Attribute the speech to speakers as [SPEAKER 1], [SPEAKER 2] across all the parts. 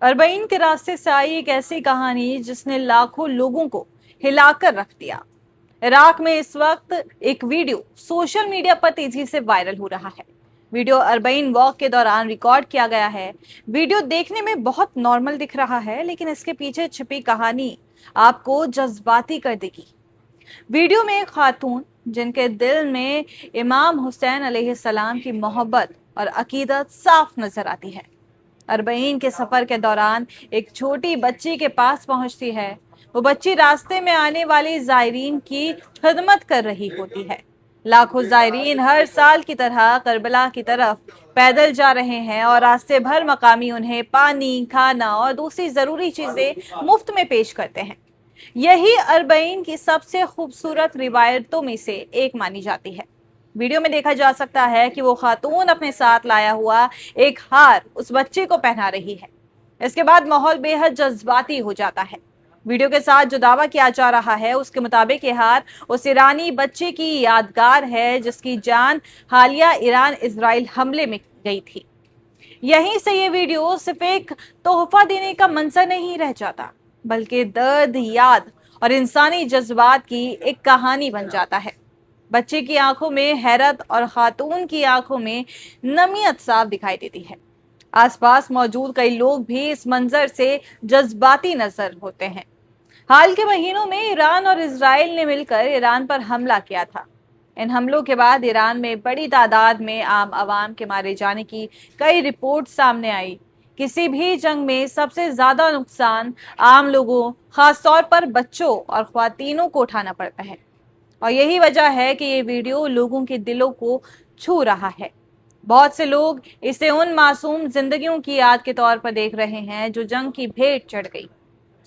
[SPEAKER 1] अरबईन के रास्ते से आई एक ऐसी कहानी जिसने लाखों लोगों को हिलाकर रख दिया। इराक में इस वक्त एक वीडियो सोशल मीडिया पर तेजी से वायरल हो रहा है। वीडियो अरबईन वॉक के दौरान रिकॉर्ड किया गया है। वीडियो देखने में बहुत नॉर्मल दिख रहा है, लेकिन इसके पीछे छिपी कहानी आपको जज्बाती कर देगी। वीडियो में एक खातून जिनके दिल में इमाम हुसैन अलैहिस्सलाम की मोहब्बत और अकीदत साफ नजर आती है, अरबईन के सफर के दौरान एक छोटी बच्ची के पास पहुंचती है। वो बच्ची रास्ते में आने वाले जायरीन की खिदमत कर रही होती है। लाखों जायरीन हर साल की तरह करबला की तरफ पैदल जा रहे हैं और रास्ते भर मकामी उन्हें पानी, खाना और दूसरी जरूरी चीजें मुफ्त में पेश करते हैं। यही अरबईन की सबसे खूबसूरत रिवायतों में से एक मानी जाती है। वीडियो में देखा जा सकता है कि वो खातून अपने साथ लाया हुआ एक हार उस बच्चे को पहना रही है। इसके बाद माहौल बेहद जज्बाती हो जाता है। वीडियो के साथ जो दावा किया जा रहा है उसके मुताबिक ये हार उस ईरानी बच्चे की यादगार है जिसकी जान हालिया ईरान इजराइल हमले में गई थी। यहीं से ये वीडियो सिर्फ एक तोहफा देने का मंजर नहीं रह जाता, बल्कि दर्द, याद और इंसानी जज्बात की एक कहानी बन जाता है। बच्चे की आंखों में हैरत और खातून की आंखों में नमियत साफ दिखाई देती है। आसपास मौजूद कई लोग भी इस मंजर से जज्बाती नजर होते हैं। हाल के महीनों में ईरान और इजराइल ने मिलकर ईरान पर हमला किया था। इन हमलों के बाद ईरान में बड़ी तादाद में आम आवाम के मारे जाने की कई रिपोर्ट सामने आई। किसी भी जंग में सबसे ज्यादा नुकसान आम लोगों, खासतौर पर बच्चों और ख्वातीनों को उठाना पड़ता है। और यही वजह है कि ये वीडियो लोगों के दिलों को छू रहा है। बहुत से लोग इसे उन मासूम जिंदगियों की याद के तौर पर देख रहे हैं जो जंग की भेंट चढ़ गई।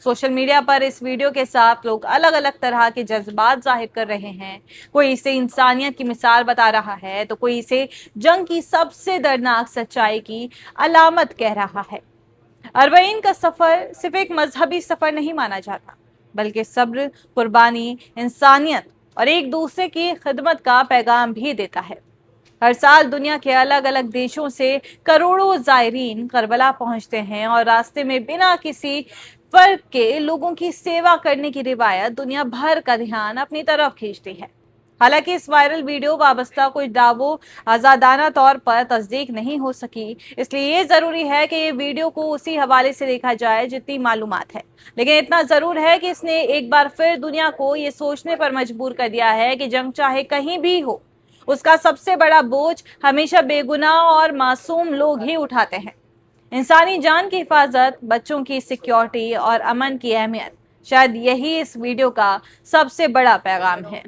[SPEAKER 1] सोशल मीडिया पर इस वीडियो के साथ लोग अलग अलग तरह के जज्बात जाहिर कर रहे हैं। कोई इसे इंसानियत की मिसाल बता रहा है, तो कोई इसे जंग की सबसे दर्दनाक सच्चाई की अलामत कह रहा है। अरबईन का सफर सिर्फ एक मजहबी सफर नहीं माना जाता, बल्कि सब्र, कुर्बानी, इंसानियत और एक दूसरे की खिदमत का पैगाम भी देता है। हर साल दुनिया के अलग अलग देशों से करोड़ों जायरीन करबला पहुंचते हैं और रास्ते में बिना किसी फर्क के लोगों की सेवा करने की रिवायत दुनिया भर का ध्यान अपनी तरफ खींचती है। हालांकि इस वायरल वीडियो वाबस्ता कुछ दावों आजादाना तौर पर तस्दीक नहीं हो सकी, इसलिए ये जरूरी है कि ये वीडियो को उसी हवाले से देखा जाए जितनी मालूमात है। लेकिन इतना जरूर है कि इसने एक बार फिर दुनिया को ये सोचने पर मजबूर कर दिया है कि जंग चाहे कहीं भी हो, उसका सबसे बड़ा बोझ हमेशा बेगुनाह और मासूम लोग ही उठाते हैं। इंसानी जान की हिफाजत, बच्चों की सिक्योरिटी और अमन की अहमियत, शायद यही इस वीडियो का सबसे बड़ा पैगाम है।